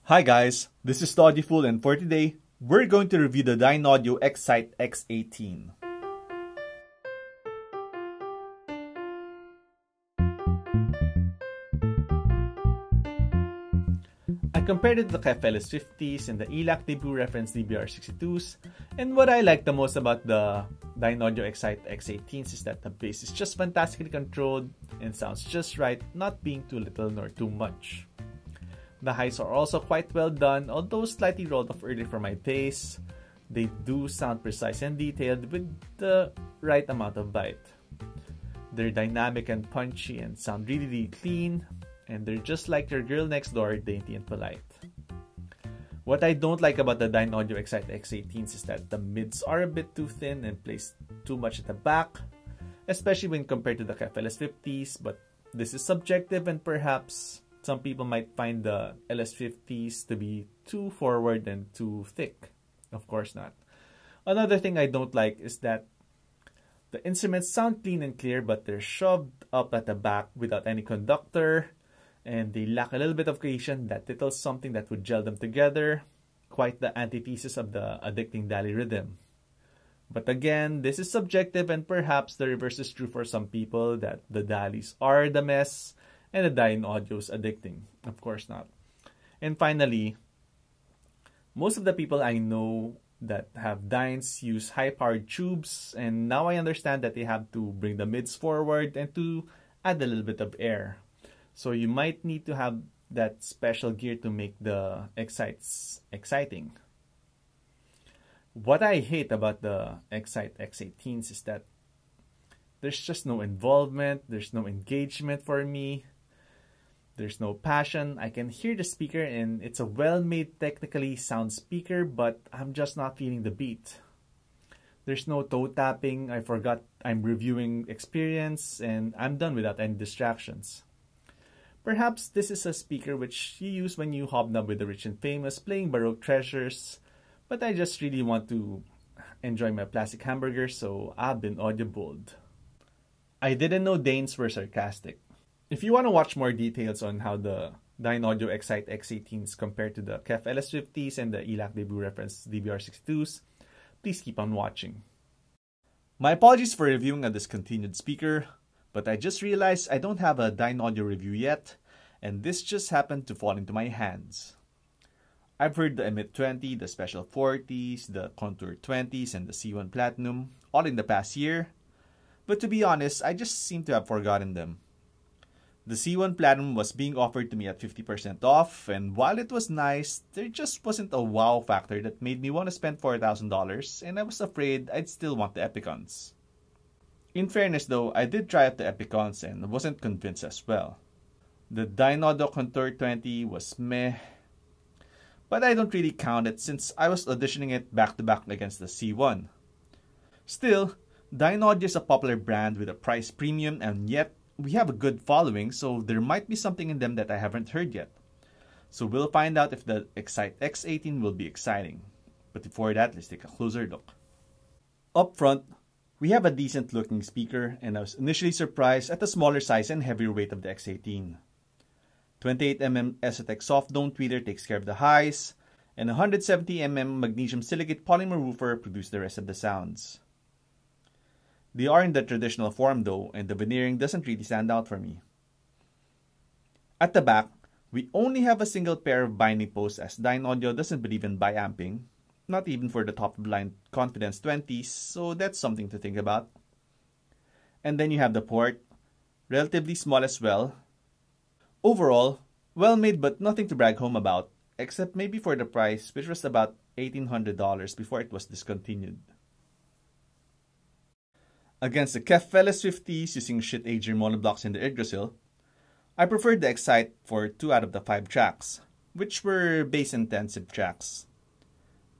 Hi guys, this is Audiofool, and for today, we're going to review the Dynaudio X18. I compared it to the KEF LS50s and the Elac debut reference DBR62s, and what I like the most about the Dynaudio X18s is that the bass is just fantastically controlled and sounds just right, not being too little nor too much. The highs are also quite well done, although slightly rolled off early for my taste. They do sound precise and detailed with the right amount of bite. They're dynamic and punchy and sound really clean, and they're just like your girl next door, dainty and polite. What I don't like about the Dynaudio X18s is that the mids are a bit too thin and placed too much at the back, especially when compared to the KEF LS50s, but this is subjective and perhaps some people might find the LS50s to be too forward and too thick. Of course not. Another thing I don't like is that the instruments sound clean and clear, but they're shoved up at the back without any conductor, and they lack a little bit of cohesion, that little something that would gel them together. Quite the antithesis of the addicting Dali rhythm. But again, this is subjective, and perhaps the reverse is true for some people, that the Dalis are the mess and the Dynaudio is addicting. Of course not. And finally, most of the people I know that have Dynes use high-powered tubes, and now I understand that they have to bring the mids forward and to add a little bit of air. So you might need to have that special gear to make the excites exciting. What I hate about the X18s is that there's just no involvement, there's no engagement for me. There's no passion. I can hear the speaker and it's a well-made, technically sound speaker, but I'm just not feeling the beat. There's no toe tapping. I forgot I'm reviewing experience, and I'm done without any distractions. Perhaps this is a speaker which you use when you hobnob with the rich and famous playing Baroque treasures, but I just really want to enjoy my plastic hamburger, so I've been audiobooled. I didn't know Danes were sarcastic. If you want to watch more details on how the Dynaudio X18s compare to the KEF LS50s and the Elac debut reference DBR62s, please keep on watching. My apologies for reviewing a discontinued speaker, but I just realized I don't have a Dynaudio review yet, and this just happened to fall into my hands. I've heard the Emit 20, the Special 40s, the Contour 20s, and the C1 Platinum, all in the past year, but to be honest, I just seem to have forgotten them. The C1 Platinum was being offered to me at 50% off, and while it was nice, there just wasn't a wow factor that made me want to spend $4,000, and I was afraid I'd still want the Epicons. In fairness though, I did try out the Epicons and wasn't convinced as well. The Dynaudio Contour 20 was meh, but I don't really count it since I was auditioning it back-to-back against the C1. Still, Dynaudio is a popular brand with a price premium, and yet we have a good following, so there might be something in them that I haven't heard yet. So we'll find out if the X18 will be exciting. But before that, let's take a closer look. Up front, we have a decent looking speaker, and I was initially surprised at the smaller size and heavier weight of the X18. 28mm Esotec soft dome tweeter takes care of the highs, and 170mm magnesium silicate polymer woofer produce the rest of the sounds. They are in the traditional form though, and the veneering doesn't really stand out for me. At the back, we only have a single pair of binding posts, as Dynaudio doesn't believe in biamping, not even for the top-of-the-line Confidence 20s, so that's something to think about. And then you have the port, relatively small as well. Overall, well made but nothing to brag home about, except maybe for the price, which was about $1,800 before it was discontinued. Against the KEF LS50s using shit-ager monoblocks in the Yggdrasil, I preferred the Excite for 2 out of the 5 tracks, which were bass-intensive tracks.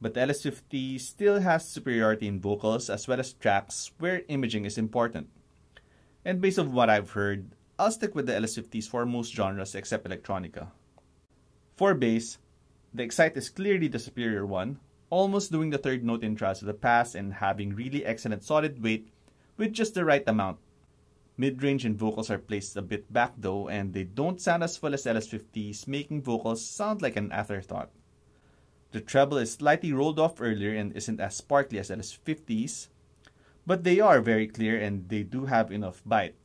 But the LS50 still has superiority in vocals as well as tracks where imaging is important. And based on what I've heard, I'll stick with the LS50s for most genres except electronica. For bass, the Excite is clearly the superior one, almost doing the third note in Trials of the Past and having really excellent solid weight with just the right amount. Mid-range and vocals are placed a bit back though, and they don't sound as full as LS50's, making vocals sound like an afterthought. The treble is slightly rolled off earlier and isn't as sparkly as LS50's, but they are very clear and they do have enough bite.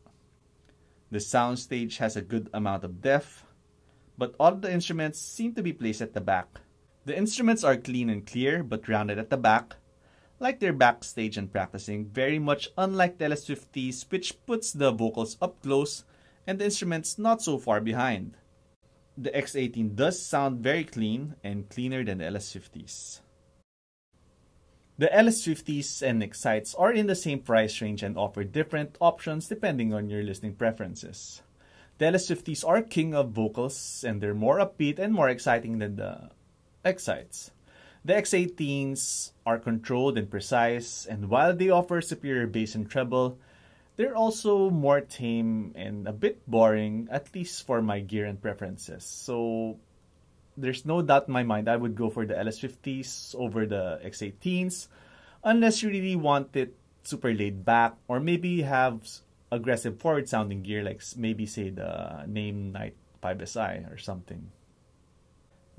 The soundstage has a good amount of depth, but all the instruments seem to be placed at the back. The instruments are clean and clear but rounded at the back, like they're backstage and practicing, very much unlike the LS50's, which puts the vocals up close and the instruments not so far behind. The X18 does sound very clean and cleaner than the LS50's. The LS50's and X18s are in the same price range and offer different options depending on your listening preferences. The LS50's are king of vocals and they're more upbeat and more exciting than the X18s. The X18s are controlled and precise, and while they offer superior bass and treble, they're also more tame and a bit boring, at least for my gear and preferences. So there's no doubt in my mind I would go for the LS50s over the X18s, unless you really want it super laid back, or maybe have aggressive forward sounding gear like maybe say the Name Night 5SI or something.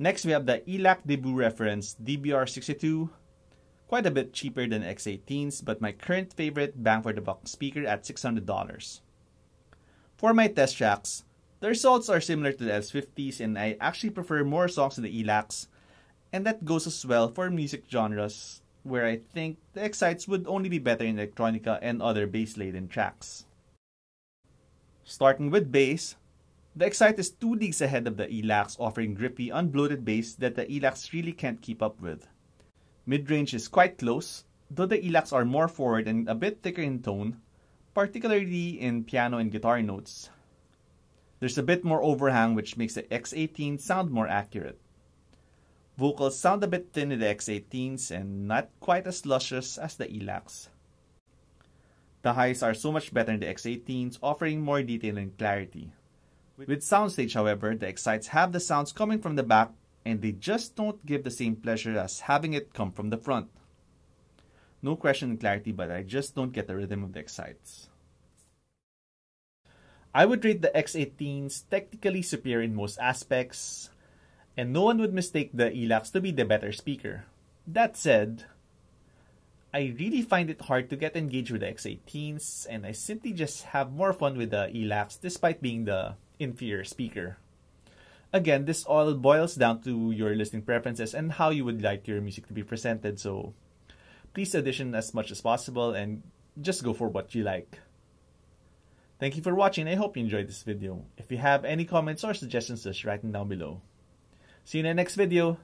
Next, we have the Elac debut reference DBR62, quite a bit cheaper than X18s, but my current favorite bang for the buck speaker at $600. For my test tracks, the results are similar to the LS50s and I actually prefer more songs in the Elacs, and that goes as well for music genres where I think the X18s would only be better in electronica and other bass-laden tracks. Starting with bass, the X18 is 2 leagues ahead of the Elacs, offering grippy, unbloated bass that the Elacs really can't keep up with. Mid-range is quite close, though the Elacs are more forward and a bit thicker in tone, particularly in piano and guitar notes. There's a bit more overhang which makes the X18 sound more accurate. Vocals sound a bit thin in the X18s and not quite as luscious as the Elacs. The highs are so much better in the X18s, offering more detail and clarity. With soundstage, however, the X18s have the sounds coming from the back and they just don't give the same pleasure as having it come from the front. No question in clarity, but I just don't get the rhythm of the X18s. I would rate the X18s technically superior in most aspects, and no one would mistake the Elacs to be the better speaker. That said, I really find it hard to get engaged with the X18s, and I simply just have more fun with the Elacs despite being the inferior speaker. Again, this all boils down to your listening preferences and how you would like your music to be presented, so please audition as much as possible and just go for what you like. Thank you for watching. I hope you enjoyed this video. If you have any comments or suggestions, just write them down below. See you in the next video.